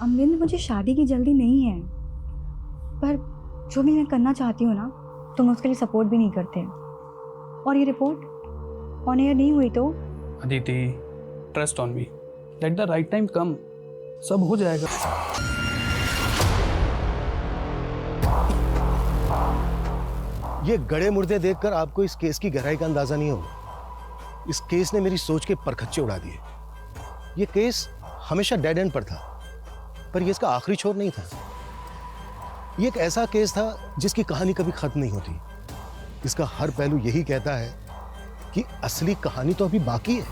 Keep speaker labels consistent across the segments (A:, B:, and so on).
A: अमरिंदर, मुझे शादी की जल्दी नहीं है, पर जो भी मैं करना चाहती हूँ ना, तुम उसके लिए सपोर्ट भी नहीं करते। और ये रिपोर्ट ऑन एयर नहीं हुई तो?
B: Aditi, trust on me, let the right time come, सब हो जाएगा।
C: ये गड़े मुर्दे देखकर आपको इस केस की गहराई का अंदाजा नहीं होगा। इस केस ने मेरी सोच के परखच्चे उड़ा दिए। ये केस हमेशा डेड एंड पर था, पर ये इसका आखिरी छोर नहीं था। ये एक ऐसा केस था जिसकी कहानी कभी खत्म नहीं होती। इसका हर पहलू यही कहता है कि असली कहानी तो अभी बाकी है।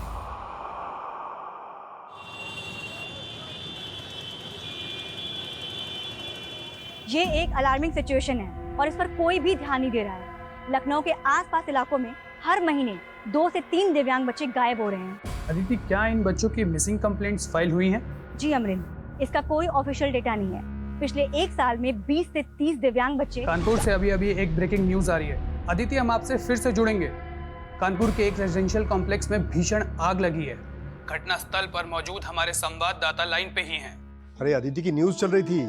A: ये एक अलार्मिंग सिचुएशन है और इस पर कोई भी ध्यान नहीं दे रहा है। लखनऊ के आसपास इलाकों में हर महीने 2 से 3 दिव्यांग बच्चे गायब हो रहे हैं।
B: अदिति, क्या इन बच्चों की मिसिंग कंप्लेंट्स फाइल हुई हैं?
A: जी अमरिंदर, इसका कोई ऑफिशियल डेटा नहीं है। पिछले 1 साल में 20 से 30 दिव्यांग बच्चे।
B: कानपुर से अभी एक ब्रेकिंग न्यूज आ रही है। अदिति, हम आपसे फिर से जुड़ेंगे। कानपुर के एक रेजिडेंशियल कॉम्प्लेक्स में भीषण आग लगी है। घटना स्थल पर मौजूद हमारे संवाददाता लाइन पे ही हैं।
C: अरे अदिति की न्यूज चल रही थी।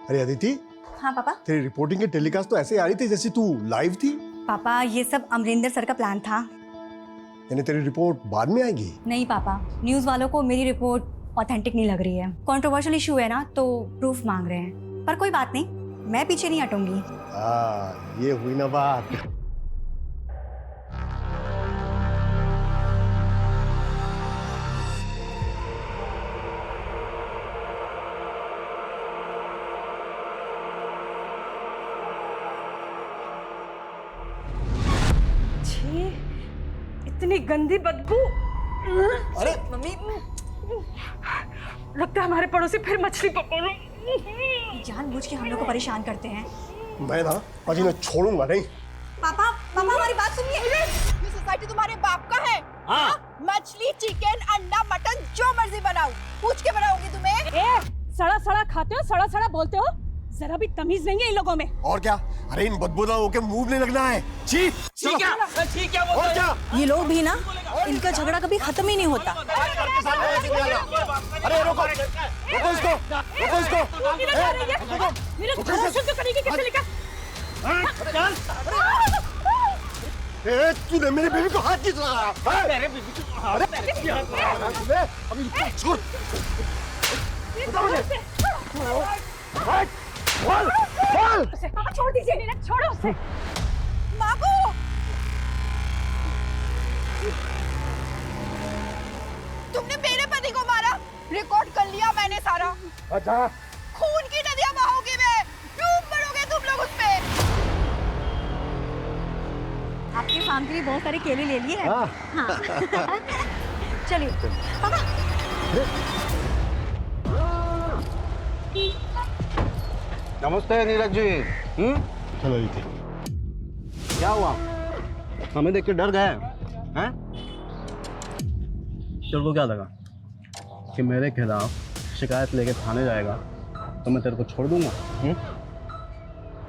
C: अरे अदिति।
A: हाँ पापा।
C: तेरी रिपोर्टिंग की टेलीकास्ट तो ऐसे आ रही थी जैसे तू लाइव थी।
A: पापा, ये सब अमरिंदर सर का प्लान था।
C: यानी तेरी रिपोर्ट बाद में आएगी?
A: नहीं पापा, न्यूज वालों को मेरी रिपोर्ट ऑथेंटिक नहीं लग रही है। कंट्रोवर्शियल इशू है ना, तो प्रूफ मांग रहे हैं। पर कोई बात नहीं, मैं पीछे नहीं हटूंगी।
C: ये हुई ना बात।
D: इतनी गंदी बदबू।
C: अरे
D: मम्मी, लगता है हमारे पड़ोसी फिर मछली पकड़ रहे।
A: जानबूझ के हम लोग को परेशान करते हैं।
C: मैं ना अजी ने छोड़ूंगा नहीं।
A: पापा, पापा हमारी बात सुनिए।
E: ये सोसाइटी तुम्हारे बाप का है? हाँ? मछली, चिकन, अंडा, मटन जो मर्जी बनाओ, पूछ के बनाओगी तुम्हें?
D: ए, सड़ा सड़ा खाते हो, सड़ा सड़ा बोलते हो, जरा भी तमीज नहीं है इन लोगों में।
C: और क्या? अरे इन बदबूदारों के मुंह नहीं लगना है। छी क्या? और क्या?
A: ये लोग भी ना, इनका झगड़ा कभी खत्म ही नहीं होता।
C: अरे रोको इसको, रोको इसको।
D: मेरे को शुद्ध करेगी कैसे लेकर?
C: तूने मेरी बीवी को हाथ किस लगाया? मेरे बीवी को अभी छोड़।
D: छोड़ दीजिए नीरज, छोड़ो उसे।
E: मागो, तुमने मेरे पति को मारा। रिकॉर्ड कर लिया मैंने सारा।
C: अच्छा,
E: खून की नदियां बहाओगे, मैं डूब मरोगे तुम लोग उसमें।
A: आपके फार्म के लिए बहुत सारे केले ले लिए हैं। हाँ। चलिए पापा।
F: नमस्ते नीरज जी।
C: चलो रीति।
F: क्या हुआ? हमें देख के डर गए हैं? तेरे को क्या लगा कि मेरे खिलाफ शिकायत लेके थाने जाएगा तो मैं तेरे को छोड़ दूंगा?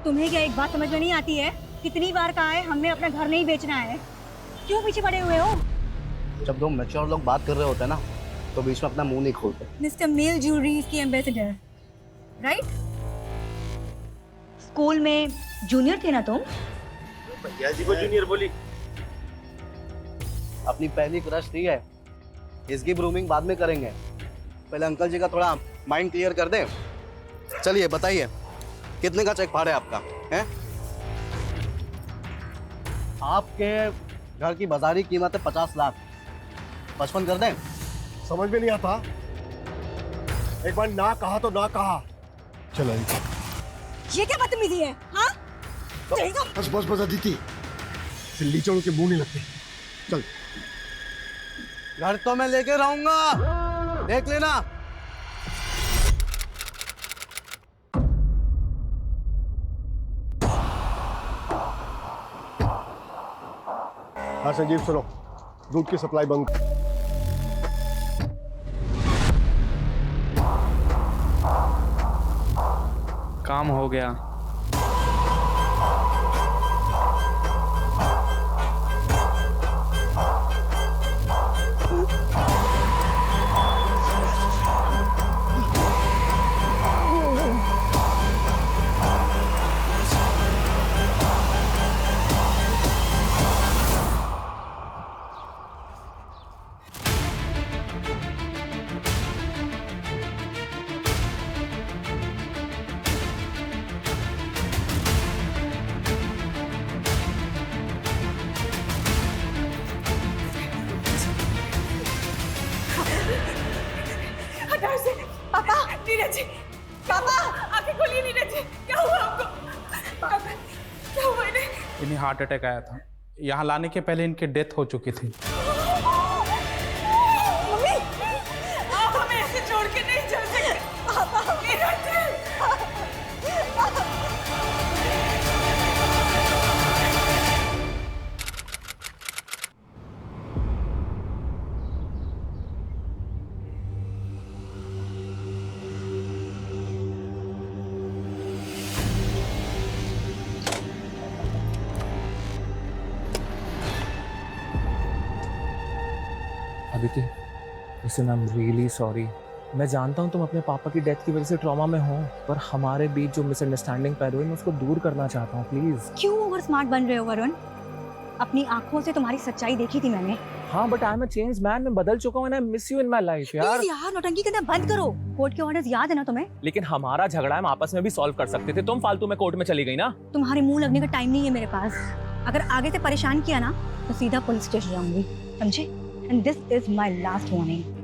A: तुम्हें क्या एक बात समझ में नहीं आती है? कितनी बार कहा है हमने अपना घर नहीं बेचना है, क्यों पीछे पड़े हुए हो?
F: जब दो मैच्योर लोग बात कर रहे होते हैं ना, तो बीच में अपना मुंह नहीं खोलते।
A: मिस्टर मेल ज्वेलरीज के एम्बेसडर, राइट? स्कूल में जूनियर थे ना तुम?
F: भैया जी को जूनियर बोली। अपनी पहली क्रश थी है, इसकी ग्रूमिंग बाद में करेंगे। पहले अंकल जी का थोड़ा माइंड क्लियर कर दें। चलिए बताइए, कितने का चेक फाड़े आपका है? आपके घर की बाजारी कीमत है 50 लाख। 55 कर दें?
C: समझ में नहीं आता। एक बार ना कहा तो ना कहा। चलो रीति।
A: ये क्या बदतमीजी है? हाँ?
C: बस बस बस अदिति, लीचड़ों के मुंह नहीं लगते। चल।
F: घर तो मैं लेके रहूंगा, देख लेना।
C: हाँ संजीव सुनो, दूध की सप्लाई बंद।
B: काम हो गया।
D: नीरज जी, पापा आंखें खोलिए नीरज जी, क्या हुआ आपको? पापा क्या हुआ इन्हें?
G: इन्हें हार्ट अटैक आया था। यहाँ लाने के पहले इनकी डेथ हो चुकी थी।
D: मम्मी, आप हमें ऐसे छोड़ के नहीं चल सकते। पापा Neeraj ji.
H: Aditi, listen, I am really sorry. मैं जानता हूँ तुम अपने पापा की डेथ की वजह से ट्रॉमा में हो, पर हमारे बीच जो मिसअंडरस्टैंडिंग पैदा हुई मैं उसको दूर करना चाहता हूँ, प्लीज।
A: क्यों ओवर स्मार्ट बन रहे हो वरुण? अपनी आंखों से तुम्हारी सच्चाई देखी थी मैंने।
H: हाँ, but I am a changed man. मैं बदल चुका हूँ and I miss you in my life यार।
A: प्लीज यार, नौटंकी करना बंद करो। कोर्ट के ऑर्डर्स याद है ना तुम्हें?
H: लेकिन हमारा झगड़ा हम आपस में भी सॉल्व कर सकते थे। तुम फालतू में कोर्ट में चली गई ना।
A: तुम्हारे मुंह लगने का टाइम नहीं है मेरे पास। अगर आगे से परेशान किया ना तो सीधा पुलिस स्टेशन जाऊंगी, समझे? And this is my last warning.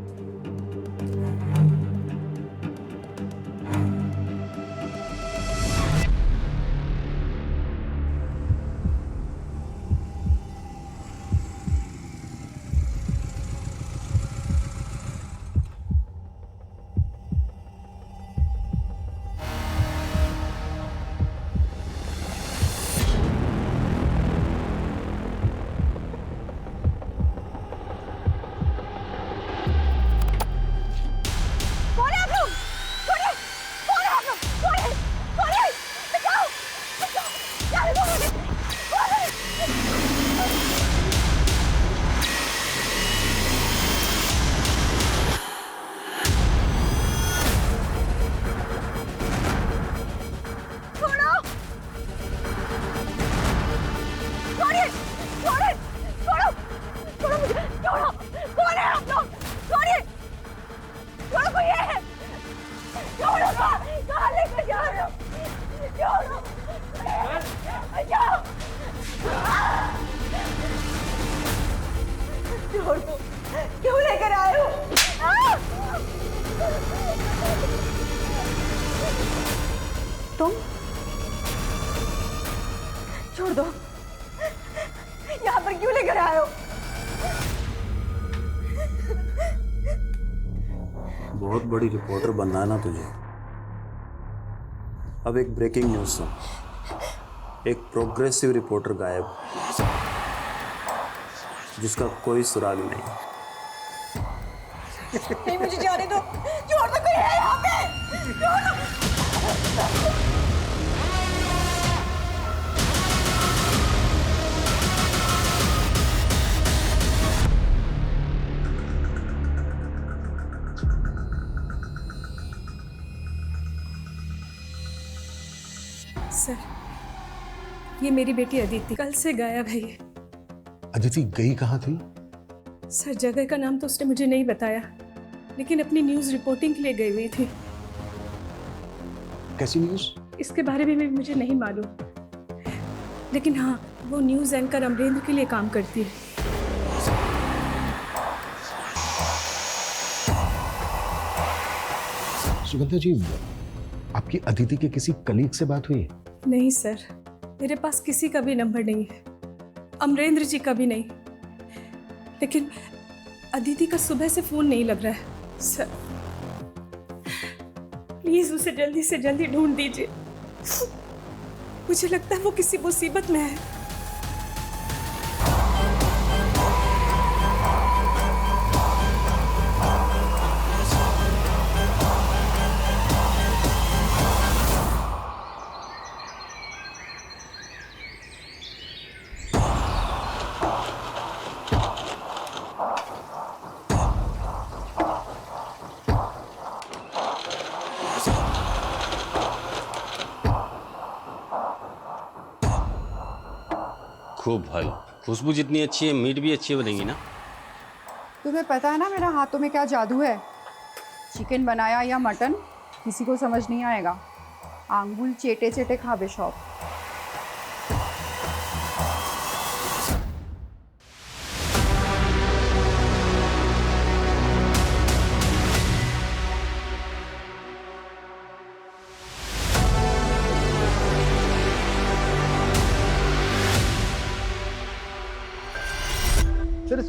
E: क्यों लेकर आए हो?
A: तुम
E: छोड़ दो, यहाँ पर क्यों लेकर आए हो?
I: बहुत बड़ी रिपोर्टर बनना है ना तुझे। अब एक ब्रेकिंग न्यूज़ सुन। एक प्रोग्रेसिव रिपोर्टर गायब, जिसका कोई सुराग नहीं।
E: नहीं, मुझे जाने दो। छोड़ दो, कोई है यहाँ पे। छोड़ दो।
D: सर, ये मेरी बेटी अदिति कल से गायब है। ये
C: अदिति गई कहाँ थी?
D: सर, जगह का नाम तो उसने मुझे नहीं बताया, लेकिन अपनी न्यूज़ रिपोर्टिंग के लिए गई हुई थी।
C: कैसी न्यूज़?
D: इसके बारे में भी मुझे नहीं मालूम, लेकिन हाँ, वो न्यूज़ एंकर अमरेंद्र के लिए काम करती है।
C: सुगंधा जी, आपकी अदिति के किसी कलीग से बात हुई?
D: नहीं सर, मेरे पास किसी का भी नंबर नहीं है, अमरेंद्र जी का भी नहीं। लेकिन अदिति का सुबह से फोन नहीं लग रहा है। सर प्लीज उसे जल्दी से जल्दी ढूंढ दीजिए। मुझे लगता है वो किसी मुसीबत में है।
J: खूब भाई, खुशबू जितनी अच्छी है मीट भी अच्छी बनेगी ना।
E: तुम्हें पता है ना मेरा हाथों में क्या जादू है? चिकन बनाया या मटन किसी को समझ नहीं आएगा। आंगुल चेटे चेटे खावे शौक।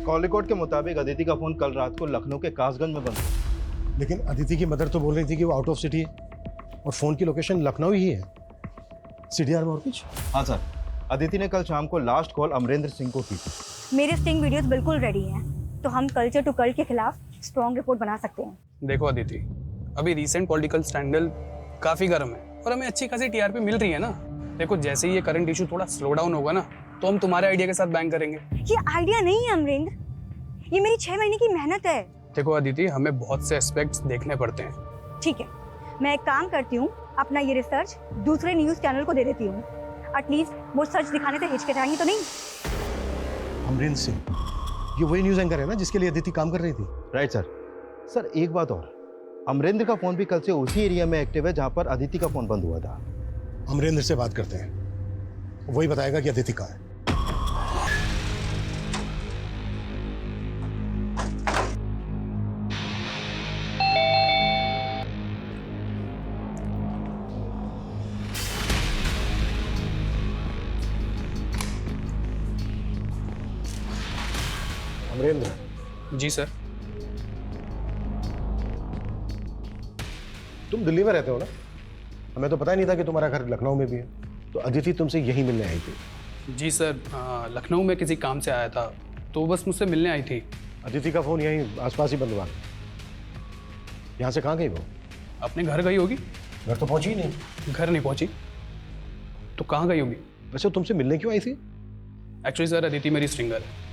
K: कॉल रिकॉर्ड के मुताबिक अदिति का फोन कल रात को लखनऊ के कासगंज में बंद हुआ।
C: लेकिन अदिति की मदर तो बोल रही थी कि वो आउट ऑफ सिटी है और फोन की लोकेशन लखनऊ ही है। सीडीआर में और कुछ?
K: हाँ सर, अदिति ने कल शाम को लास्ट कॉल अमरेंद्र सिंह को की थी।
A: मेरे स्टिंग वीडियोस बिल्कुल रेडी हैं, तो हम कल्चर टू कल्ट के खिलाफ स्ट्रॉन्ग रिपोर्ट बना सकते हैं।
B: देखो अदिति, अभी रीसेंट पॉलिटिकल स्कैंडल काफ़ी गर्म है और हमें अच्छी खासी टीआरपी मिल रही है ना। देखो जैसे ही ये करंट इशू थोड़ा स्लो डाउन होगा ना, तो हम तुम्हारे आइडिया के साथ बैंक करेंगे।
A: ये आइडिया नहीं है अमरेंद्र, ये मेरी 6 महीने की मेहनत है।
B: देखो अदिति, हमें बहुत से एस्पेक्ट्स देखने पड़ते हैं।
A: ठीक है, मैं एक काम करती हूँ, अपना ये रिसर्च दूसरे न्यूज़ चैनल को दे देती हूँ। एटलीस्ट वो सच दिखाने से हिचकिचाएंगे तो नहीं।
C: अमरेंद्र सिंह, ये वही न्यूज़ एंकर है ना जिसके लिए अदिति काम कर रही थी?
K: Right sir. सर एक बात और, अमरेंद्र का फोन भी कल से उसी एरिया में एक्टिव है जहां पर अदिति का फोन बंद हुआ था।
C: अमरेंद्र से बात करते हैं, वही बताएगा कि अदिति कहाँ है। अमरेंद्र।
B: जी सर।
C: तुम दिल्ली में रहते हो ना? हमें तो पता ही नहीं था कि तुम्हारा घर लखनऊ में भी है। तो अदिति तुमसे यही मिलने आई थी?
B: जी सर, लखनऊ में किसी काम से आया था, तो बस मुझसे मिलने आई थी।
C: अदिति का फोन यहीं आसपास ही बंद हुआ। यहाँ से कहाँ गई वो?
B: अपने घर गई होगी।
C: घर तो पहुँची ही नहीं।
B: घर नहीं पहुँची तो कहाँ गई होगी?
C: वैसे तुमसे मिलने क्यों आई थी?
B: एक्चुअली सर, अदिति मेरी स्ट्रिंगर है,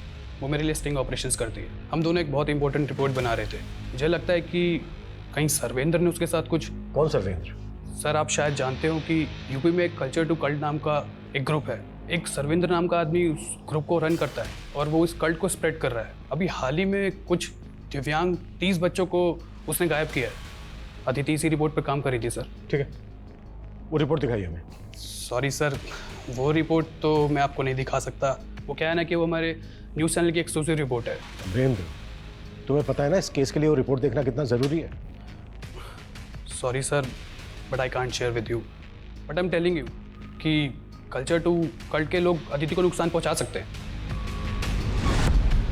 B: वो मेरे लिए स्टिंग ऑपरेशंस करती है। हम दोनों एक बहुत इंपॉर्टेंट रिपोर्ट बना रहे थे। मुझे लगता है कि कहीं सर्वेंद्र ने उसके साथ कुछ।
C: कौन सर्वेंद्र?
B: सर आप शायद जानते हो कि यूपी में एक कल्चर टू कल्ट नाम का एक ग्रुप है। एक सर्वेंद्र नाम का आदमी उस ग्रुप को रन करता है और वो इस कल्ट को स्प्रेड कर रहा है। अभी हाल ही में कुछ दिव्यांग 30 बच्चों को उसने गायब किया है। अदिति इसी रिपोर्ट पर काम कर रही थी सर।
C: ठीक है, वो रिपोर्ट दिखाइए हमें।
B: सॉरी सर, वो रिपोर्ट तो मैं आपको नहीं दिखा सकता। वो क्या है ना कि वो हमारे न्यूज़ चैनल की एक्सक्लूसिव रिपोर्ट है।
C: अमरेंद्र, तुम्हें पता है ना इस केस के लिए वो रिपोर्ट देखना कितना ज़रूरी है?
B: Sorry sir, but I can't share with you, but I am telling you कि कल्चर टू कल्ट के लोग अदिति को नुकसान पहुंचा सकते हैं।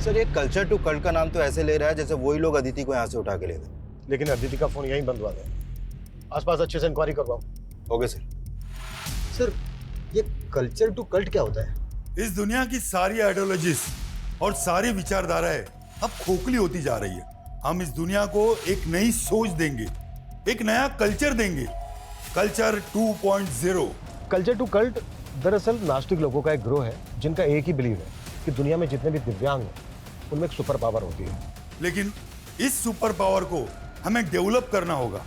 K: सर ये कल्चर टू कल्ट का नाम तो ऐसे ले रहा है जैसे वही लोग अदिति को यहाँ से उठा के ले गए।
C: लेकिन अदिति का फोन यहीं बंद हुआ था। आसपास अच्छे से इंक्वायरी करवाओ।
K: Okay sir.
L: सर ये कल्चर टू कल्ट क्या होता है?
M: इस दुनिया की सारी आइडियोलॉजीज और सारी विचारधाराएं अब खोखली होती जा रही है। हम इस दुनिया को एक नई सोच देंगे, एक नया कल्चर देंगे, कल्चर 2.0।
C: कल्चर टू कल्ट दरअसल नास्तिक लोगों का एक ग्रोह है जिनका एक ही बिलीव है कि दुनिया में जितने भी दिव्यांग हैं उनमें एक सुपर पावर होती है।
M: लेकिन इस सुपर पावर को हमें डेवलप करना होगा।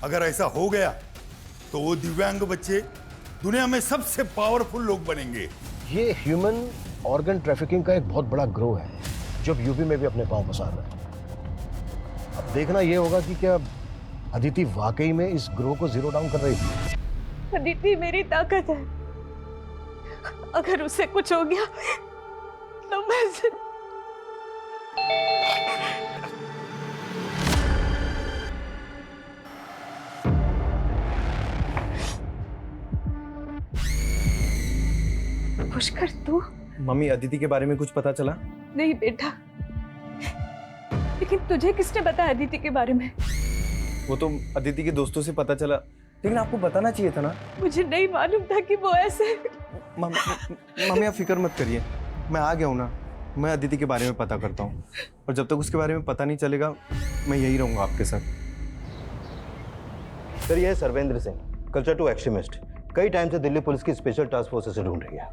M: अगर ऐसा हो गया तो वो दिव्यांग बच्चे दुनिया में सबसे पावरफुल लोग बनेंगे।
C: ये ह्यूमन ऑर्गन ट्रैफिकिंग का एक बहुत बड़ा ग्रोह है जो अब यूपी में भी अपने पांव पसार रहा है। अब देखना ये होगा कि क्या अदिति वाकई में इस ग्रोह को जीरो डाउन कर रही थी।
D: अदिति मेरी ताकत है, अगर उसे कुछ हो गया तो मैं पुष्कर तू?
H: मम्मी अदिति के बारे में कुछ पता चला?
D: नहीं बेटा, लेकिन तुझे किसने बताया अदिति के बारे में?
H: वो तो अदिति के दोस्तों से पता चला, लेकिन आपको बताना चाहिए था ना।
D: मुझे नहीं मालूम था कि वो ऐसे।
H: मम्मी आप फिक्र मत करिए, मैं आ गया हूँ ना। मैं अदिति के बारे में पता करता हूँ और जब तक उसके बारे में पता नहीं चलेगा मैं यही रहूँगा आपके साथ।
K: सर ये है Sarvendra Singh, culture to extremist. कई टाइम से दिल्ली पुलिस की स्पेशल टास्क फोर्स से ढूंढ रही है।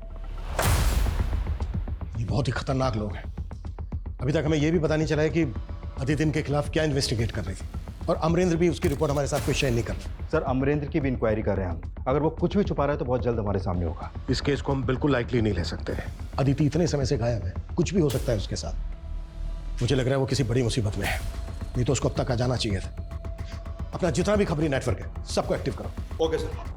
C: ये बहुत ही खतरनाक लोग हैं। अभी तक हमें यह भी पता नहीं चला है कि अदिति इनके खिलाफ क्या इन्वेस्टिगेट कर रही थी और अमरेंद्र भी उसकी रिपोर्ट हमारे साथ कोई शेयर नहीं कर रहा।
K: सर अमरेंद्र की भी इंक्वायरी कर रहे हैं हम। अगर वो कुछ भी छुपा रहा है तो बहुत जल्द हमारे सामने होगा।
C: इस केस को हम बिल्कुल लाइटली नहीं ले सकते। अदिति इतने समय से गायब है, कुछ भी हो सकता है उसके साथ। मुझे लग रहा है वो किसी बड़ी मुसीबत में है, नहीं तो उसको अब तक आ जाना चाहिए था। अपना जितना भी खबरी नेटवर्क है सबको एक्टिव करो।
K: Okay sir.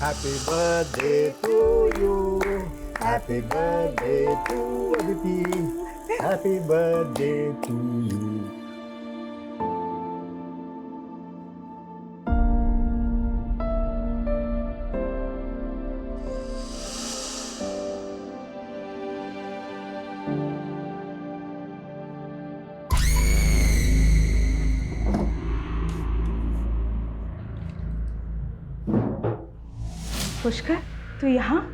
L: Happy birthday to you.
C: Happy birthday to Aditi, happy birthday to you.
A: Pushkar, तू यहाँ?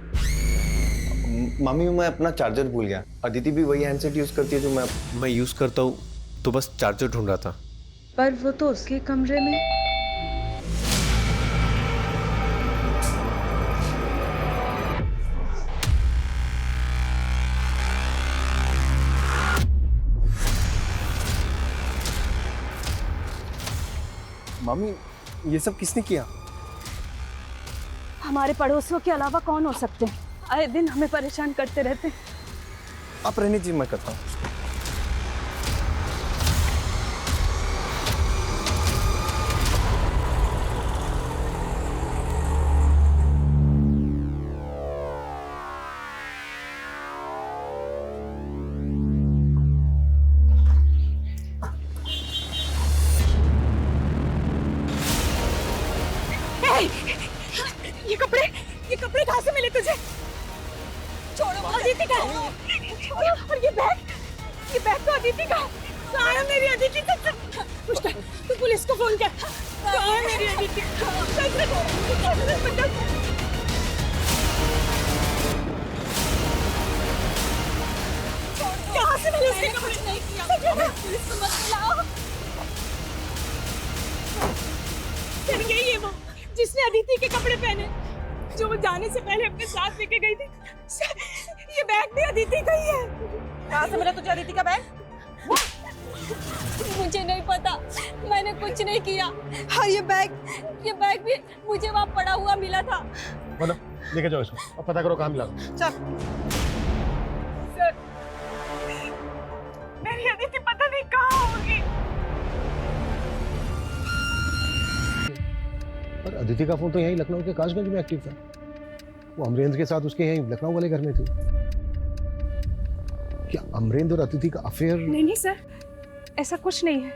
H: मम्मी मैं अपना चार्जर भूल गया। अदिति भी वही हैंडसेट यूज करती है जो मैं यूज करता हूँ, तो बस चार्जर ढूंढ रहा था।
D: पर वो तो उसके कमरे में।
H: मम्मी ये सब किसने किया?
D: हमारे पड़ोसियों के अलावा कौन हो सकते हैं? आए दिन हमें परेशान करते रहते हैं।
H: आप रहने दीजिए, मैं करता हूँ।
D: ये कपड़े कहाँ से मिले तुझे? छोड़ो, अदिति का है। और ये बैग तो अदिति का है। कहाँ है मेरी अदिति? पुष्कर, तू पुलिस को फोन कर। कहाँ है मेरी अदिति? कहाँ से मिले उसके कपड़े? नहीं किया, पुलिस को मत बुलाओ। फिर यही है वो जिसने अदिति के कपड़े पहने, जो वो जाने से पहले अपने साथ लेके गई थी। ये बैग भी अदिति का ही है। कहाँ से मिला तुझे अदिति का बैग?
N: मुझे नहीं पता, मैंने कुछ नहीं किया। हाँ, ये बैग भी मुझे वहाँ पड़ा हुआ मिला था।
C: बोलो, लेके जाओ इसको, अब पता करो कहाँ मिला।
D: चल। सर, मेरी अदिति पता नहीं कहाँ होगी।
C: पर अदिति का फोन तो यहीं लखनऊ के काशगंज में एक्टिव था। वो अमरेंद्र के साथ उसके यहीं लखनऊ वाले घर में थी। क्या अमरेंद्र और अदिति का अफेयर?
D: नहीं सर, ऐसा कुछ नहीं है।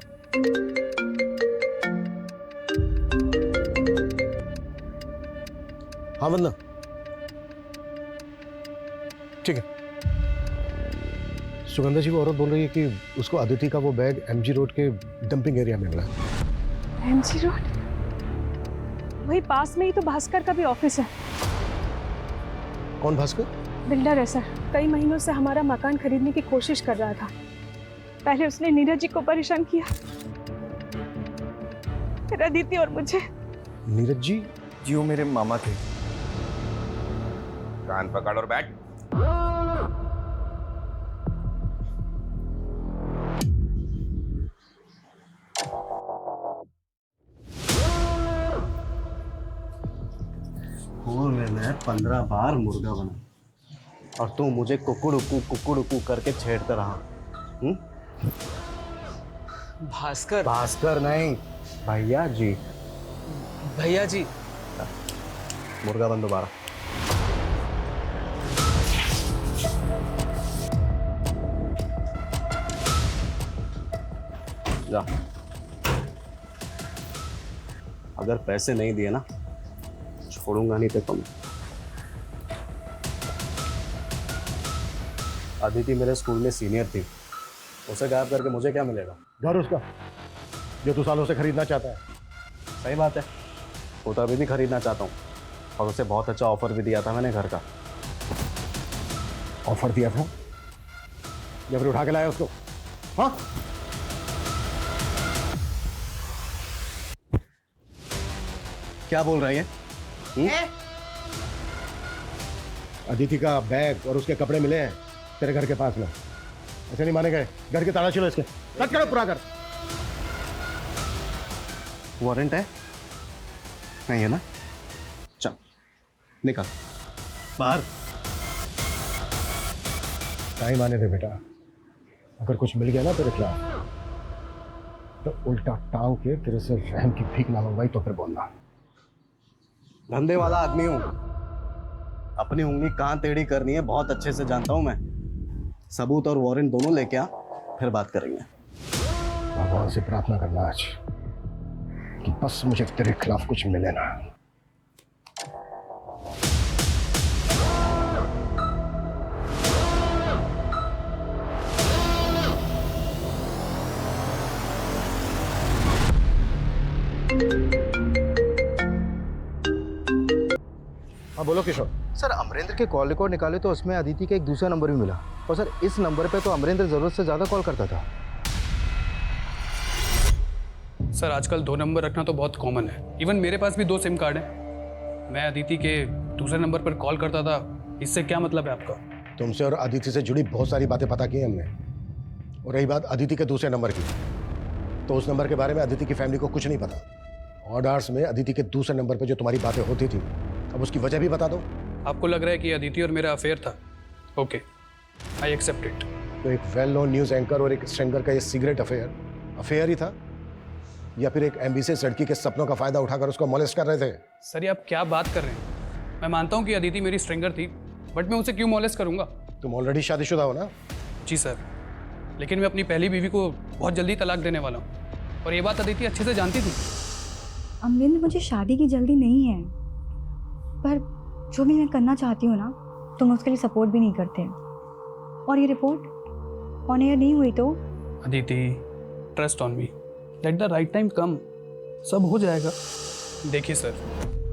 C: हाँ वंदना, ठीक है। सुगंधा जी वो औरत बोल रही है कि उसको अदिति का वो बैग एमजी रोड के डंपिंग एरिया में मिला।
D: MG road? वही पास में ही तो भास्कर का भी ऑफिस है।
C: कौन भास्कर?
D: बिल्डर है सर, कई महीनों से हमारा मकान खरीदने की कोशिश कर रहा था। पहले उसने नीरज जी को परेशान किया, फिर अदिति और मुझे।
C: नीरज जी?
H: जी वो मेरे मामा थे।
J: कान पकड़ और बैठ।
F: स्कूल में मैं 15 बार मुर्गा बना और तू मुझे कुकुड़ करके छेड़ता रहा।
H: भास्कर?
F: भास्कर नहीं, भैया जी।
H: भैया जी?
F: मुर्गा बन दोबारा। जा। अगर पैसे नहीं दिए ना, छोड़ूंगा नहीं तो तुम। अदिति मेरे स्कूल में सीनियर थी, उसे गायब करके मुझे क्या मिलेगा?
C: घर उसका जो तू सालों से खरीदना चाहता है।
F: सही बात है, वो तो अभी भी खरीदना चाहता हूँ और उसे बहुत अच्छा ऑफर भी दिया था मैंने घर का।
C: ऑफर दिया था या फिर उठा के लाया उसको? हाँ,
F: क्या बोल रही है?
C: अदिति का बैग और उसके कपड़े मिले हैं तेरे घर के पास में। ऐसे नहीं माने गए, घर के ताला छिलो इसके। कट करो, पूरा कर।
F: वारंट है? नहीं है ना? चल निकल बाहर।
C: टाइम आने दे बेटा, अगर कुछ मिल गया ना तेरे खिलाफ तो उल्टा टांग के तेरे से रहम की भीख ना मंगवाई तो फिर बोलना।
F: धंधे वाला आदमी हूं, अपनी उंगली कहाँ टेढ़ी करनी है बहुत अच्छे से जानता हूँ मैं। सबूत और वारंट दोनों लेके आ, फिर बात करेंगे।
C: भगवान से प्रार्थना करना आज कि बस मुझे तेरे खिलाफ कुछ मिले ना।
K: हाँ बोलो किशोर। सर अमरेंद्र के कॉल रिकॉर्ड निकाले तो उसमें अदिति का एक दूसरा नंबर भी मिला, और सर इस नंबर पे तो अमरेंद्र जरूरत से ज़्यादा कॉल करता था।
B: सर आजकल 2 नंबर रखना तो बहुत कॉमन है। इवन मेरे पास भी 2 सिम कार्ड हैं। मैं अदिति के दूसरे नंबर पर कॉल करता था। इससे क्या मतलब है आपका?
C: तुमसे और अदिति से जुड़ी बहुत सारी बातें पता की हमने। और रही बात अदिति के दूसरे नंबर की, तो उस नंबर के बारे में अदिति की फैमिली को कुछ नहीं पता। ऑड आवर्स में अदिति के दूसरे नंबर पर जो तुम्हारी बातें होती थी, अब उसकी वजह भी बता दो।
B: आपको लग रहा है कि अदिति और मेरा अफेयर था? Okay, I accept it.
C: तो एक वेल नोन न्यूज़ एंकर और एक स्ट्रेंगर का ये सीक्रेट अफेयर ही था, या फिर एक एम्बिशियस लड़की के सपनों का फायदा उठाकर उसको मोलेस्ट कर रहे थे?
B: सर ये आप क्या बात कर रहे हैं? मैं मानता हूँ कि अदिति मेरी स्ट्रेंगर थी, बट मैं उसे क्यों मोलेस्ट करूँगा?
C: तुम ऑलरेडी शादीशुदा हो ना?
B: जी सर, लेकिन मैं अपनी पहली बीवी को बहुत जल्दी तलाक देने वाला हूँ, और ये बात अदिति अच्छे से जानती थी।
A: अमरिंदर, मुझे शादी की जल्दी नहीं है, पर जो भी मैं करना चाहती हूँ ना, तुम उसके लिए सपोर्ट भी नहीं करते। और ये रिपोर्ट ऑन एयर नहीं हुई तो?
B: Aditi, trust on me, let the right time come, सब हो जाएगा। देखिए सर,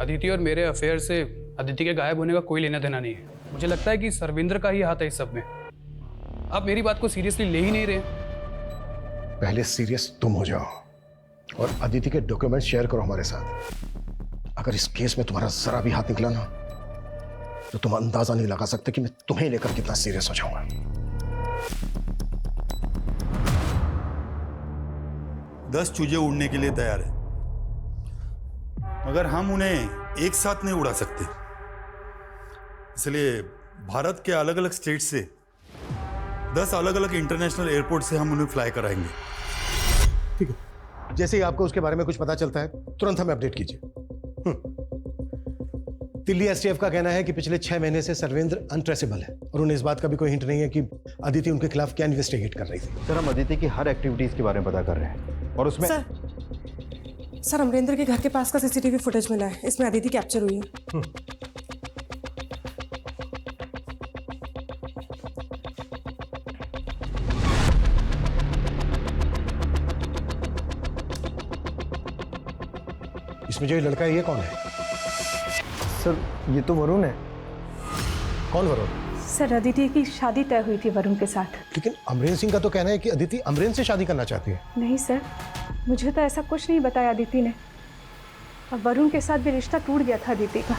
B: अदिति और मेरे अफेयर से अदिति के गायब होने का कोई लेना देना नहीं है। मुझे लगता है कि सर्विंद्र का ही हाथ है इस सब में। आप मेरी बात को सीरियसली ले ही नहीं रहे।
C: पहले सीरियस तुम हो जाओ और अदिति के डॉक्यूमेंट शेयर करो हमारे साथ। अगर इस केस में तुम्हारा जरा भी हाथ निकला ना, तो तुम अंदाजा नहीं लगा सकते कि मैं तुम्हें लेकर कितना सीरियस हो जाऊंगा।
M: 10 चूजे उड़ने के लिए तैयार है, मगर हम उन्हें एक साथ नहीं उड़ा सकते। इसलिए भारत के अलग अलग स्टेट से 10 अलग अलग इंटरनेशनल एयरपोर्ट से हम उन्हें फ्लाई कराएंगे।
C: ठीक है, जैसे ही आपको उसके बारे में कुछ पता चलता है तुरंत हमें अपडेट कीजिए। दिल्ली एसटीएफ का कहना है कि पिछले 6 महीने से सर्वेंद्र अनट्रेसेबल है, और उन्हें इस बात का भी कोई हिंट नहीं है कि अदिति उनके खिलाफ क्या इन्वेस्टिगेट कर रही थी।
K: सर हम अदिति की हर एक्टिविटीज के बारे में पता कर रहे हैं, और उसमें
D: सर अमरेंद्र के घर के पास का सीसीटीवी फुटेज मिला है, इसमें अदिति कैप्चर हुई है।
C: इसमें जो ये लड़का है ये कौन है?
K: सर ये तो वरुण है।
C: कौन वरुण?
D: सर अदिति की शादी तय हुई थी वरुण के साथ।
C: लेकिन अमरेंद्र सिंह का तो कहना है कि अदिति अमरेंद्र से शादी करना चाहती है।
D: नहीं सर, मुझे तो ऐसा कुछ नहीं बताया अदिति ने। और वरुण के साथ भी रिश्ता टूट गया था अदिति का।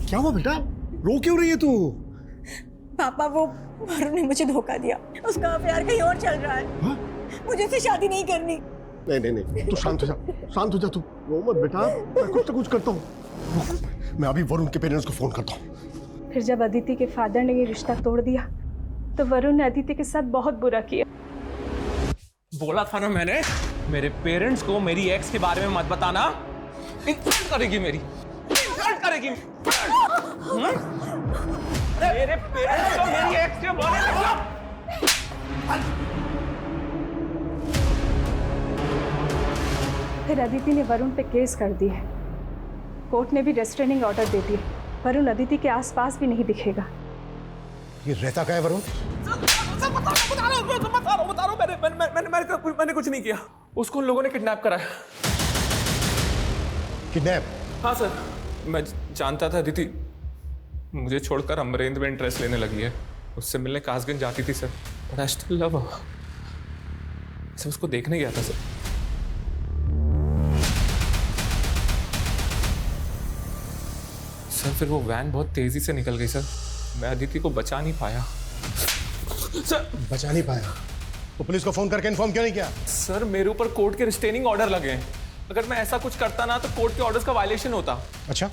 C: क्या हुआ बेटा, रो क्यों रही है तू?
N: पापा, वो वरुण ने मुझे धोखा दिया। उसका प्यार कहीं और चल रहा है।
C: हाँ?
N: मुझे उससे शादी नहीं करनी।
C: नहीं, तू शांत हो जा, तू रो मत बेटा, मैं कुछ करता हूँ। मैं अभी वरुण के पेरेंट्स को फोन करता हूँ।
D: फिर जब अदिति के फादर ने ये रिश्ता तोड़ दिया, तो वरुण ने अदिति के साथ बहुत बुरा किया।
H: बोला था ना मैंने, मेरे पेरेंट्स को मेरी एक्स के बारे में मत बताना, इंसल्ट करेगी मेरी, इंसल्ट करेगी। मेरे पेरेंट्स को मेरी एक्स के बारे में
D: फिर अदिति ने वरुण पे केस कर दी है। कोर्ट ने भी रेस्ट्रेनिंग ऑर्डर दे दिया। वरुण अदिति के आसपास भी नहीं दिखेगा।
C: ये रहता क्या है वरुण?
H: बता रहा हूँ, मैंने कुछ नहीं किया। उसको उन लोगों ने किडनैप कराया।
C: किडनैप?
H: हाँ सर, मैं जानता था अदिति मुझे छोड़कर अमरेंद्र में इंटरेस्ट लेने लगी है। उससे मिलने कासगंज जाती थी sir, but I still love her. Sir उसको देखने गया था सर। सर फिर वो वैन बहुत तेजी से निकल गई सर, मैं अदिति को बचा नहीं पाया। सर
C: बचा नहीं पाया तो पुलिस को फोन करके इन्फॉर्म क्यों नहीं किया?
H: सर मेरे ऊपर कोर्ट के रिस्ट्रेनिंग ऑर्डर लगे हैं। अगर मैं ऐसा कुछ करता ना तो कोर्ट के ऑर्डर्स का वायलेशन होता।
C: अच्छा,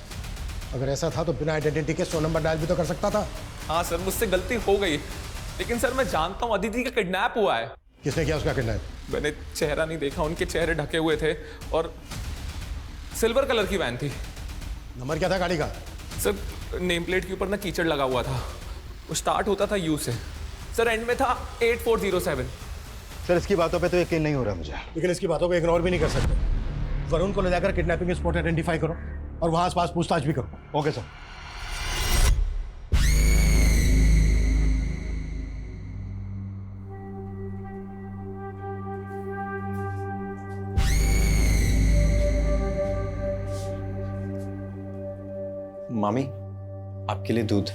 C: अगर ऐसा था तो बिना आइडेंटिटी के 100 नंबर डायल भी तो कर सकता था।
H: हाँ सर, मुझसे गलती हो गई, लेकिन सर मैं जानता हूँ अदिति का किडनैप हुआ है।
C: किसने किया उसका किडनैप?
H: मैंने चेहरा नहीं देखा, उनके चेहरे ढके हुए थे और सिल्वर कलर की वैन थी।
C: नंबर क्या था गाड़ी का?
H: सर नेम प्लेट के ऊपर ना कीचड़ लगा हुआ था, वो स्टार्ट होता था यू से। सर एंड में था 8407।
K: सर इसकी बातों पे तो यकीन नहीं हो रहा मुझे।
C: लेकिन इसकी बातों को इग्नोर भी नहीं कर सकते। वरुण को ले जाकर किडनैपिंग स्पॉट आइडेंटिफाई करो और वहां आसपास पूछताछ भी करो। Okay sir.
L: मामी, आपके लिए दूध।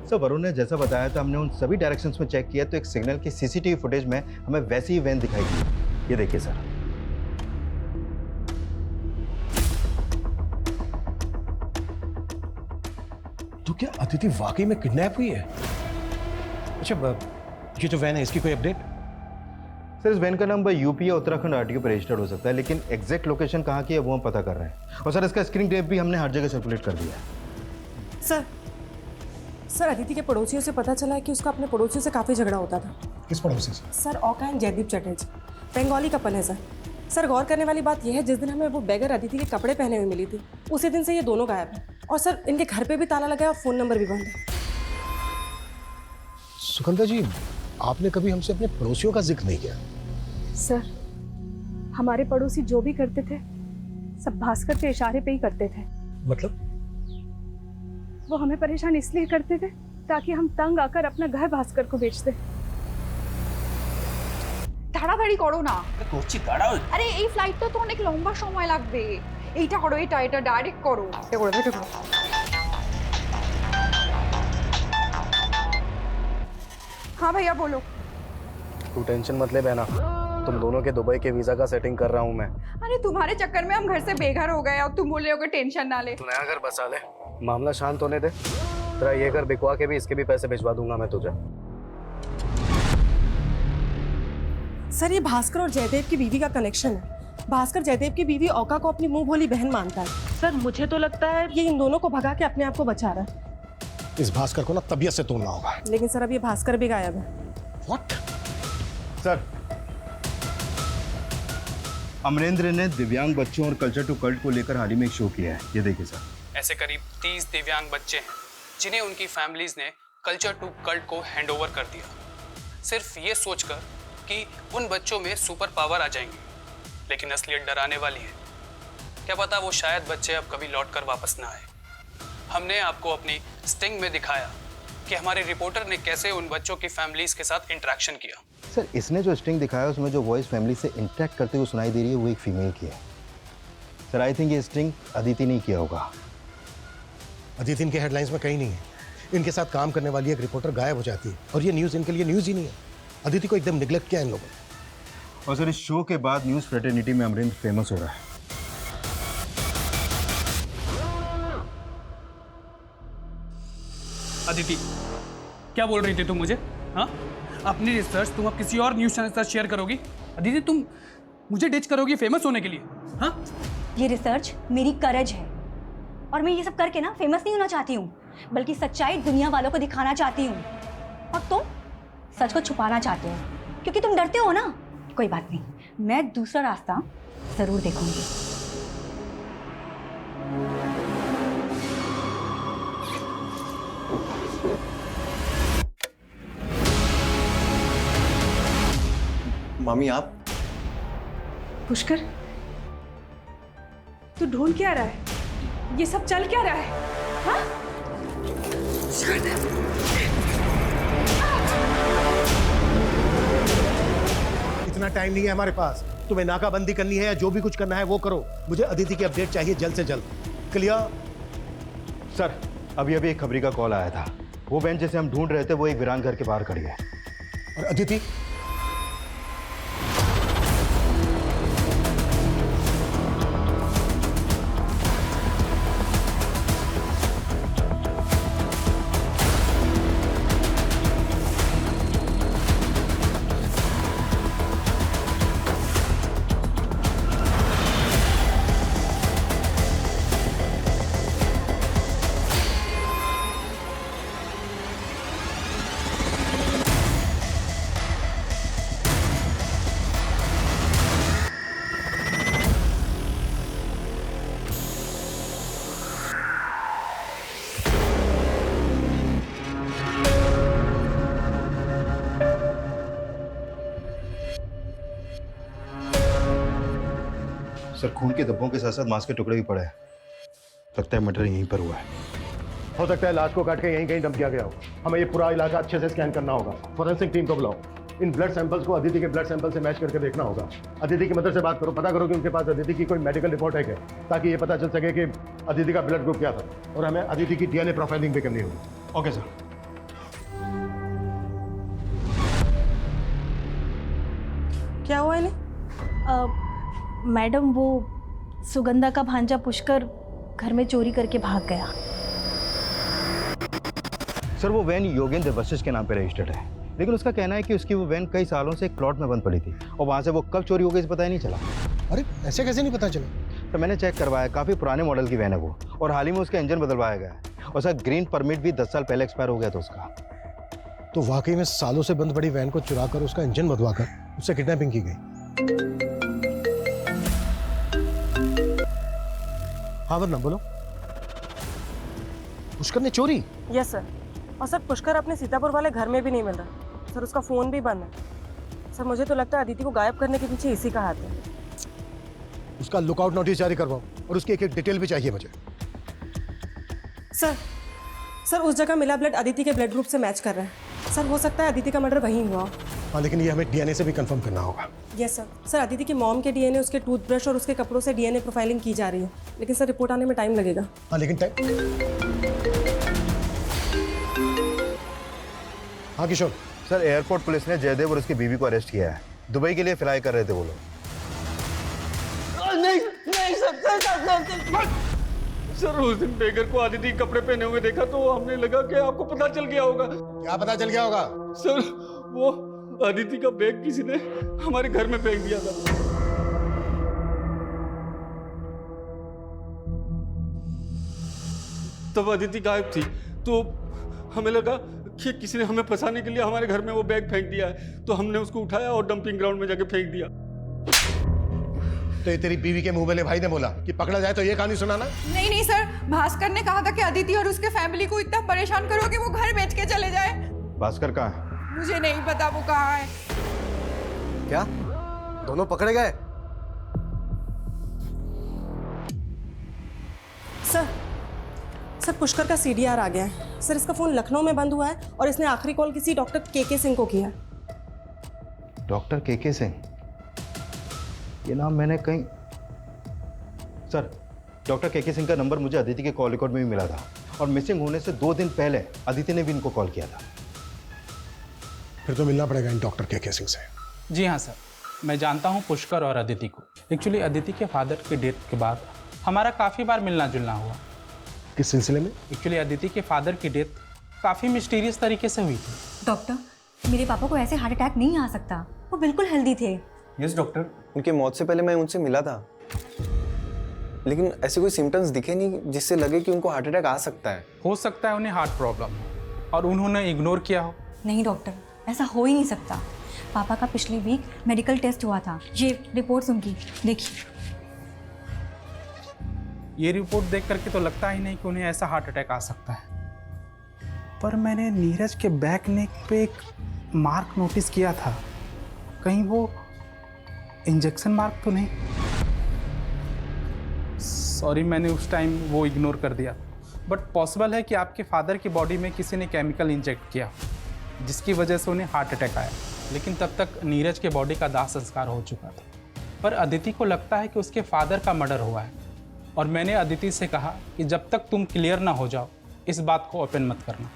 K: सर वरुण ने जैसा बताया था, हमने उन सभी डायरेक्शंस में चेक किया तो एक सिग्नल की सीसीटीवी फुटेज में हमें वैसी ही वैन दिखाई दी। ये देखिए सर।
C: तो क्या अदिति वाकई में किडनैप हुई है? अच्छा, ये जो वैन है इसकी कोई अपडेट?
K: सर इस वैन का नंबर यूपी या उत्तराखंड आरटीओ पर रजिस्टर्ड हो सकता है, लेकिन एग्जैक्ट लोकेशन कहाँ की है वो हम पता कर रहे हैं। और सर इसका स्क्रीन टेप भी हमने हर जगह सर्कुलेट कर दिया है।
D: सर अदिति के पड़ोसियों से पता चला है कि उसका अपने पड़ोसियों से काफ़ी झगड़ा होता था।
C: किस पड़ोसी से?
D: सर औका एंड जयदीप चटर्जी, बंगाली कपल है सर। सर गौर करने वाली बात यह है, जिस दिन हमें वो बैगर अदिति के कपड़े पहने हुए मिली थी, उसी दिन से ये दोनों गायब हैं। और सर इनके घर पे भी ताला लगा है और फ़ोन नंबर भी बंद है।
C: सुगंधा जी, आपने कभी हमसे अपने पड़ोसियों का जिक्र नहीं किया।
A: सर हमारे पड़ोसी जो भी करते थे सब भास्कर के इशारे पे ही करते थे।
C: मतलब?
A: वो हमें परेशान इसलिए करते थे ताकि हम तंग आकर अपना घर भास्कर को बेच दे।
E: তাড়াতাড়ি করো না।
J: করছি, দাঁড়াও।
E: আরে এই ফ্লাইটটা তো অনেক লম্বা সময় লাগবে। এইটা করো, এটা ডাইরেক্ট করো। এটা করো, এটা করো। हाँ भैया बोलो।
F: तू टेंशन मत ले बहना, तुम दोनों के दुबई के वीजा का सेटिंग कर रहा हूँ मैं।
E: अरे तुम्हारे चक्कर में हम घर से बेघर हो गए और तुम बोल रहे हो कि टेंशन ना ले।
F: तू नया घर बसा ले, मामला शांत होने दे। तेरा ये घर बिकवा के भी इसके भी पैसे भिजवा दूंगा मैं तुझे।
D: सर ये भास्कर और जयदेव की बीवी का कनेक्शन है। भास्कर जयदेव की बीवी औका को अपनी मुंह भोली बहन मानता है। सर मुझे तो लगता है ये इन दोनों को भगा के अपने आप को बचा रहा है।
C: इस भास्कर को ना तबीयत से तोड़ना होगा।
D: लेकिन सर अब ये भास्कर भी गायब है।
C: What?
K: सर अमरेंद्र ने दिव्यांग बच्चों और कल्चर टू कल्ट को लेकर हाल ही में एक शो किया है। ये देखिए सर।
B: ऐसे करीब 30 दिव्यांग बच्चे हैं जिन्हें उनकी फैमिलीज ने कल्चर टू कल्ट को हैंडओवर कर दिया, सिर्फ ये सोचकर कि उन बच्चों में सुपर पावर आ जाएंगे। लेकिन असलियत डराने वाली है। क्या पता वो शायद बच्चे अब कभी लौट कर वापस ना आए। हमने आपको अपनी स्टिंग में दिखाया कि हमारे रिपोर्टर ने कैसे उन बच्चों की फैमिलीज के साथ इंटरेक्शन किया।
K: सर इसने जो स्ट्रिंग दिखाया उसमें जो वॉइस फैमिली से इंटरेक्ट करते हुए सुनाई दे रही है वो एक फीमेल की है। सर आई थिंक ये स्ट्रिंग अदिति नहीं किया होगा।
C: अदिति इनके हेडलाइंस में कहीं नहीं है। इनके साथ काम करने वाली एक रिपोर्टर गायब हो जाती है और ये न्यूज़ इनके लिए न्यूज़ ही नहीं है। अदिति को एकदम निगलेक्ट किया इन लोगों ने।
K: और सर इस शो के बाद न्यूज़ फ्रेटर्निटी में अमरेंद्र फेमस हो रहा है।
B: अदिति, क्या बोल रही थी तुम मुझे? हाँ, अपनी रिसर्च तुम अब किसी और न्यूज़ चैनल के साथ शेयर करोगी? अदिति तुम मुझे डिच करोगी फेमस होने के लिए? हाँ,
A: ये रिसर्च मेरी करज है और मैं ये सब करके ना फेमस नहीं होना चाहती हूँ, बल्कि सच्चाई दुनिया वालों को दिखाना चाहती हूँ। और तुम सच को छुपाना चाहते हो क्योंकि तुम डरते हो ना। कोई बात नहीं, मैं दूसरा रास्ता जरूर देखूंगी।
L: मामी आप?
D: पुष्कर, तू ढूंढ क्या रहा है? ये सब चल क्या रहा है? हाँ?
C: इतना टाइम नहीं है हमारे पास। तुम्हें नाकाबंदी करनी है या जो भी कुछ करना है वो करो। मुझे अदिति की अपडेट चाहिए जल्द से जल्द। क्लियर?
K: सर अभी एक खबरी का कॉल आया था। वो वैन जिसे हम ढूंढ रहे थे वो एक वीरान घर के बाहर खड़ी है।
C: और अदिति?
K: सर खून के धब्बों के साथ साथ मांस के टुकड़े भी पड़े हैं। लगता है मर्डर यहीं पर हुआ है।
C: हो सकता है लाश को काट के यहीं कहीं डंप किया गया हो। हमें ये पूरा इलाका अच्छे से स्कैन करना होगा। फॉरेंसिक टीम को बुलाओ। इन ब्लड सैंपल्स को अदिति के ब्लड सैंपल से मैच करके देखना होगा। अदिति की मदर से बात करो, पता करो कि उनके पास अदिति की कोई मेडिकल रिपोर्ट है क्या, ताकि ये पता चल सके कि अदिति का ब्लड ग्रुप क्या था। और हमें अदिति की डीएनए प्रोफाइलिंग भी करनी होगी।
K: Okay sir.
D: क्या हुआ इन्हें?
A: मैडम वो सुगंधा का भांजा पुष्कर घर में चोरी करके भाग गया।
K: सर वो वैन योगेंद्र वशिष्ठ के नाम पे रजिस्टर्ड है, लेकिन उसका कहना है कि उसकी वो वैन कई सालों से एक प्लॉट में बंद पड़ी थी और वहाँ से वो कब चोरी हो गई इस पता ही नहीं चला।
C: अरे ऐसे कैसे नहीं पता चला?
K: तो मैंने चेक करवाया, काफ़ी पुराने मॉडल की वैन है वो, और हाल ही में उसका इंजन बदलवाया गया है। और सर ग्रीन परमिट भी 10 साल पहले एक्सपायर हो गया था उसका।
C: तो वाकई में सालों से बंद पड़ी वैन को चुरा कर उसका इंजन बदलवाकर उससे किडनैपिंग की गई। हाँ वरना बोलो, पुष्कर ने चोरी?
D: Yes sir. और सर पुष्कर अपने सीतापुर वाले घर में भी नहीं मिल रहा सर, उसका फोन भी बंद है सर। मुझे तो लगता है अदिति को गायब करने के पीछे इसी का हाथ है।
C: उसका लुकआउट नोटिस जारी करवाओ और उसकी एक एक डिटेल भी चाहिए मुझे।
D: सर उस जगह मिला ब्लड अदिति के ब्लड ग्रुप से मैच कर रहा है सर। हो सकता है अदिति का मर्डर वहीं हुआ।
C: हाँ लेकिन ये हमें डीएनए से भी कंफर्म करना होगा।
D: Yes sir. सर अदिति की मॉम के डीएनए, उसके टूथब्रश और उसके कपड़ों से डीएनए प्रोफाइलिंग की जा रही है, लेकिन सर रिपोर्ट आने में टाइम लगेगा।
C: हाँ लेकिन हाँ किशोर।
K: सर एयरपोर्ट पुलिस ने जयदेव और उसकी बीवी को अरेस्ट किया है। दुबई के लिए फ्लाई कर रहे थे वो लोग।
O: नहीं सर उस दिन बेगर को अदिति कपड़े पहने हुए देखा तो हमने लगा कि आपको पता चल गया होगा।
C: क्या पता चल गया होगा?
O: सर वो अदिति का बैग किसी ने हमारे घर में फेंक दिया था। तब अदिति गायब थी तो हमें लगा कि किसी ने हमें फंसाने के लिए हमारे घर में वो बैग फेंक दिया है, तो हमने उसको उठाया और डंपिंग ग्राउंड में जाके फेंक दिया।
C: तो ये तेरी बीवी के मुंह वाले भाई ने बोला कि पकड़ा जाए तो ये कहानी सुनाना?
E: नहीं सर, भास्कर ने कहा था कि अदिति और उसके फैमिली को इतना परेशान करो कि वो घर बेच के चले जाए।
K: भास्कर कहाँ है?
E: मुझे नहीं पता वो कहाँ है।
F: क्या दोनों पकड़े गए?
D: सर पुष्कर का सीडीआर आ गया है सर। इसका फोन लखनऊ में बंद हुआ है और इसने आखिरी कॉल किसी डॉक्टर के सिंह को किया।
K: डॉक्टर के सिंह? ये नाम मैंने कहीं। सर डॉक्टर के सिंह का नंबर मुझे अदिति के कॉल रिकॉर्ड में भी मिला था और मिसिंग होने से 2 दिन पहले अदिति ने भी इनको कॉल किया था।
C: फिर तो मिलना पड़ेगा इन डॉक्टर के सिंह से।
G: जी हाँ सर, मैं जानता हूँ पुष्कर और अदिति को। एक्चुअली अदिति के फादर के डेथ के बाद हमारा काफ़ी बार मिलना जुलना हुआ।
C: किस सिलसिले में?
G: एक्चुअली अदिति के फादर की डेथ काफ़ी मिस्टीरियस तरीके से हुई थी।
A: डॉक्टर, मेरे पापा को ऐसे हार्ट अटैक नहीं आ सकता, वो बिल्कुल हेल्दी थे।
P: यस डॉक्टर, उनकी मौत से पहले मैं उनसे मिला था, लेकिन ऐसे कोई सिम्टम्स दिखे नहीं जिससे लगे कि उनको हार्ट अटैक आ सकता है।
G: हो सकता है उन्हें हार्ट प्रॉब्लम हो और उन्होंने इग्नोर किया हो।
A: नहीं डॉक्टर, ऐसा हो ही नहीं सकता। पापा का पिछले वीक मेडिकल टेस्ट हुआ था, ये रिपोर्ट्स उनकी देखिए।
G: ये रिपोर्ट देख करके तो लगता ही नहीं कि उन्हें ऐसा हार्ट अटैक आ सकता है। पर मैंने नीरज के बैक नेक पे एक मार्क नोटिस किया था, कहीं वो इंजेक्शन मार्क तो नहीं? सॉरी, मैंने उस टाइम वो इग्नोर कर दिया। बट पॉसिबल है कि आपके फादर की बॉडी में किसी ने केमिकल इंजेक्ट किया जिसकी वजह से उन्हें हार्ट अटैक आया, लेकिन तब तक नीरज के बॉडी का दाह संस्कार हो चुका था। पर अदिति को लगता है कि उसके फादर का मर्डर हुआ है और मैंने अदिति से कहा कि जब तक तुम क्लियर ना हो जाओ इस बात को ओपन मत करना।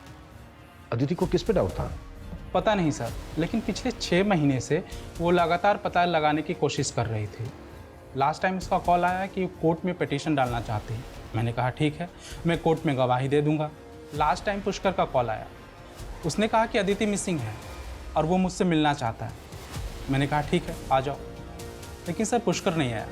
C: अदिति को किस पे डाउट था?
G: पता नहीं सर, लेकिन पिछले 6 महीने से वो लगातार पता लगाने की कोशिश कर रही थी। लास्ट टाइम उसका कॉल आया कि कोर्ट में पिटीशन डालना चाहती है। मैंने कहा ठीक है, मैं कोर्ट में गवाही दे दूंगा। लास्ट टाइम पुष्कर का कॉल आया, उसने कहा कि अदिति मिसिंग है और वो मुझसे मिलना चाहता है। मैंने कहा ठीक है, आ जाओ, लेकिन सर पुष्कर नहीं आया।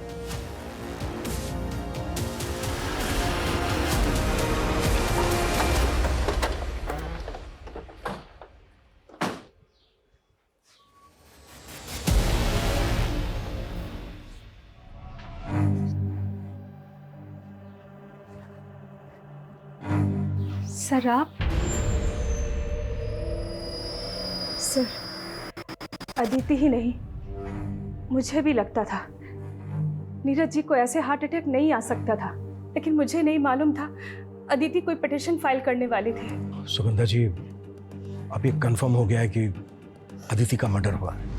N: सर आप? सर अदिति ही नहीं, मुझे भी लगता था
D: नीरज जी को ऐसे हार्ट अटैक नहीं आ सकता था, लेकिन मुझे नहीं मालूम था अदिति कोई पिटीशन फाइल करने वाली थी।
C: सुगंधा जी, अब ये कंफर्म हो गया है कि अदिति का मर्डर हुआ है।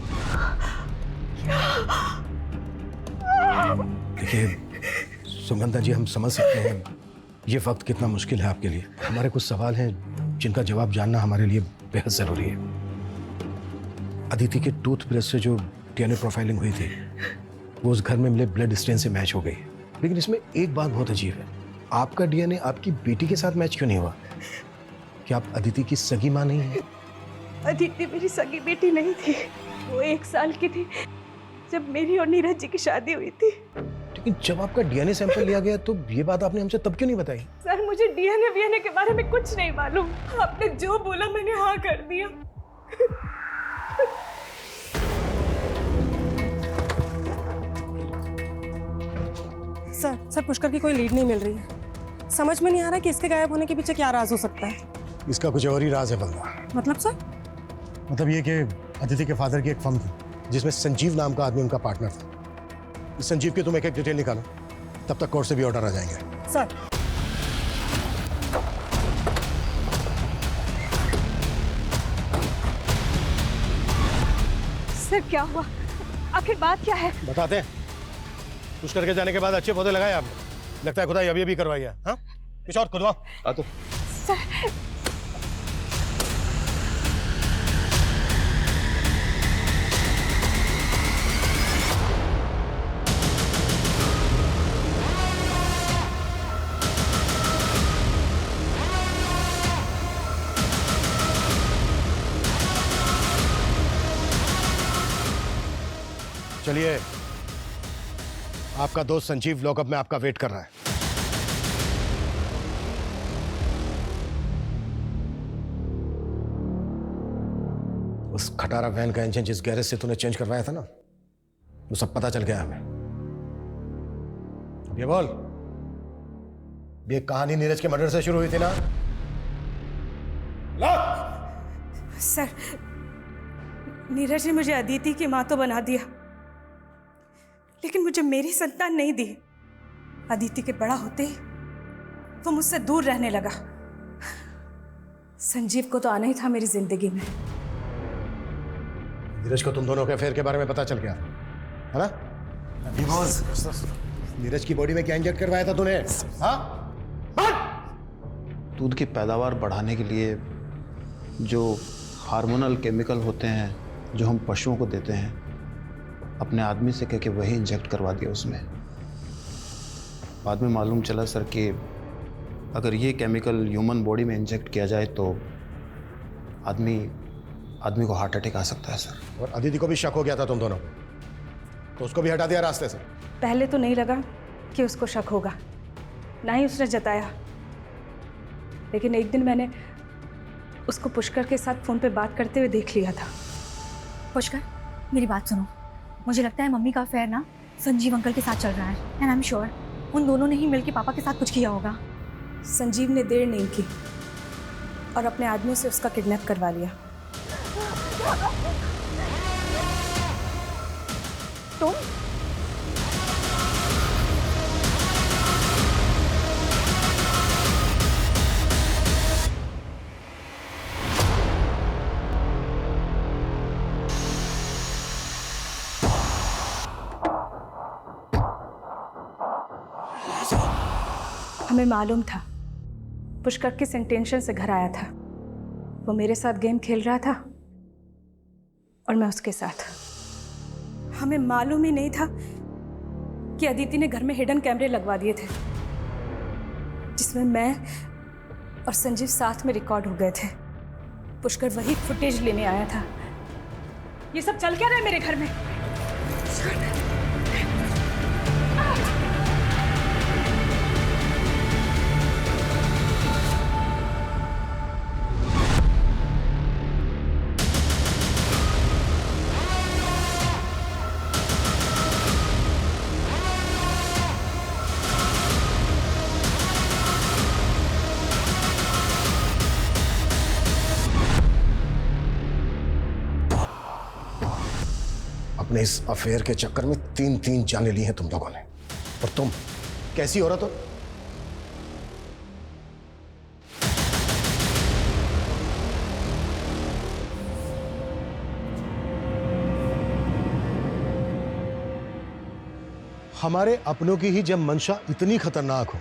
C: देखिए सुगंधा जी, हम समझ सकते हैं ये वक्त कितना मुश्किल है आपके लिए। हमारे कुछ सवाल हैं जिनका जवाब जानना हमारे लिए बेहद जरूरी है। अदिति के टूथब्रश से जो डीएनए प्रोफाइलिंग हुई थी वो उस घर में मिले ब्लड स्टेन से मैच हो गई, लेकिन इसमें एक बात बहुत अजीब है, आपका डीएनए आपकी बेटी के साथ मैच क्यों नहीं हुआ? क्या आप अदिति की सगी मां नहीं है?
D: अदिति मेरी सगी बेटी नहीं थी, वो 1 साल की थी जब मेरी और नीरज जी की शादी हुई थी।
C: लेकिन जब आपका डीएनए सैंपल लिया गया तो ये बात आपने हमसे तब क्यों नहीं बताई?
D: सर मुझे डीएनए के बारे में कुछ नहीं मालूम, आपने जो बोला मैंने हाँ कर दिया।
Q: सर पुष्कर की कोई लीड नहीं मिल रही है। समझ में नहीं आ रहा कि इसके गायब होने के पीछे क्या राज हो सकता है।
C: इसका कुछ और ही राज है बंदा।
Q: मतलब सर?
C: मतलब ये कि अदिति के फादर की एक फर्म थी जिसमें संजीव नाम का आदमी उनका पार्टनर था। इस संजीव की तुम एक डिटेल निकालो, तब तक कोर्ट से भी ऑर्डर आ जाएंगे।
Q: सर
D: सर क्या हुआ, आखिर बात क्या है?
C: बताते हैं। पुष्कर के जाने के बाद अच्छे पौधे लगाए आपने, लगता है खुदाई अभी खुदवाई है। हाँ कुछ और खुदवाओ। आ तो
D: सर
C: चलिए, आपका दोस्त संजीव लॉकअप में आपका वेट कर रहा है। उस खटारा वैन का इंजन जिस गैरेज से तूने चेंज करवाया था ना, वो सब पता चल गया हमें। अब ये बोल, ये कहानी नीरज के मर्डर से शुरू हुई थी ना?
D: सर नीरज ने मुझे अदिति की मां तो बना दिया, लेकिन मुझे मेरी संतान नहीं दी। अदिति के बड़ा होते ही वो मुझसे दूर रहने लगा। संजीव को तो आना ही था मेरी जिंदगी में।
C: नीरज को तुम दोनों के अफेयर के बारे में पता चल गया है ना? नीरज की बॉडी में क्या इंजेक्ट करवाया था तूने? हाँ?
K: दूध की पैदावार बढ़ाने के लिए जो हार्मोनल केमिकल होते हैं जो हम पशुओं को देते हैं, अपने आदमी से कह के वही इंजेक्ट करवा दिया उसमें। बाद में मालूम चला सर कि अगर ये केमिकल ह्यूमन बॉडी में इंजेक्ट किया जाए तो आदमी को हार्ट अटैक आ सकता है सर।
C: और अदिति को भी शक हो गया था तुम दोनों, तो उसको भी हटा दिया रास्ते से?
D: पहले तो नहीं लगा कि उसको शक होगा, ना ही उसने जताया, लेकिन एक दिन मैंने उसको पुष्कर के साथ फोन पे बात करते हुए देख लिया था।
A: पुष्कर, मेरी बात सुनो, मुझे लगता है मम्मी का अफेयर ना संजीव अंकल के साथ चल रहा है, एंड आई एम श्योर उन दोनों ने ही मिलकर पापा के साथ कुछ किया होगा।
D: संजीव ने देर नहीं की और अपने आदमियों से उसका किडनैप करवा लिया।
A: तुम?
D: हमें मालूम था पुष्कर किस इंटेंशन से घर आया था। वो मेरे साथ गेम खेल रहा था और मैं उसके साथ। हमें मालूम ही नहीं था कि अदिति ने घर में हिडन कैमरे लगवा दिए थे जिसमें मैं और संजीव साथ में रिकॉर्ड हो गए थे। पुष्कर वही फुटेज लेने आया था। ये सब चल क्या रहा है मेरे घर में?
C: अपने इस अफेयर के चक्कर में 3 जाने ली हैं तुम लोगों ने। और तुम कैसी औरत हो? हमारे अपनों की ही जब मंशा इतनी खतरनाक हो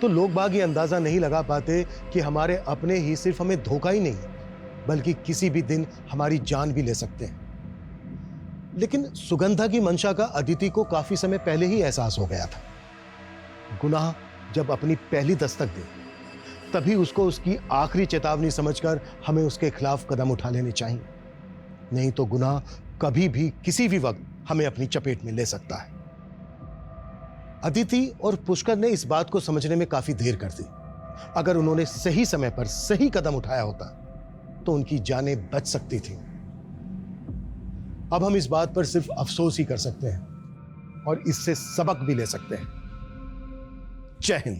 C: तो लोग बाग ये अंदाजा नहीं लगा पाते कि हमारे अपने ही सिर्फ हमें धोखा ही नहीं बल्कि किसी भी दिन हमारी जान भी ले सकते हैं। लेकिन सुगंधा की मंशा का अदिति को काफी समय पहले ही एहसास हो गया था। गुनाह जब अपनी पहली दस्तक दे तभी उसको उसकी आखिरी चेतावनी समझकर हमें उसके खिलाफ कदम उठा लेने चाहिए, नहीं तो गुनाह कभी भी किसी भी वक्त हमें अपनी चपेट में ले सकता है। अदिति और पुष्कर ने इस बात को समझने में काफी देर कर दी। अगर उन्होंने सही समय पर सही कदम उठाया होता तो उनकी जानें बच सकती थी। अब हम इस बात पर सिर्फ अफसोस ही कर सकते हैं और इससे सबक भी ले सकते हैं। जय हिंद।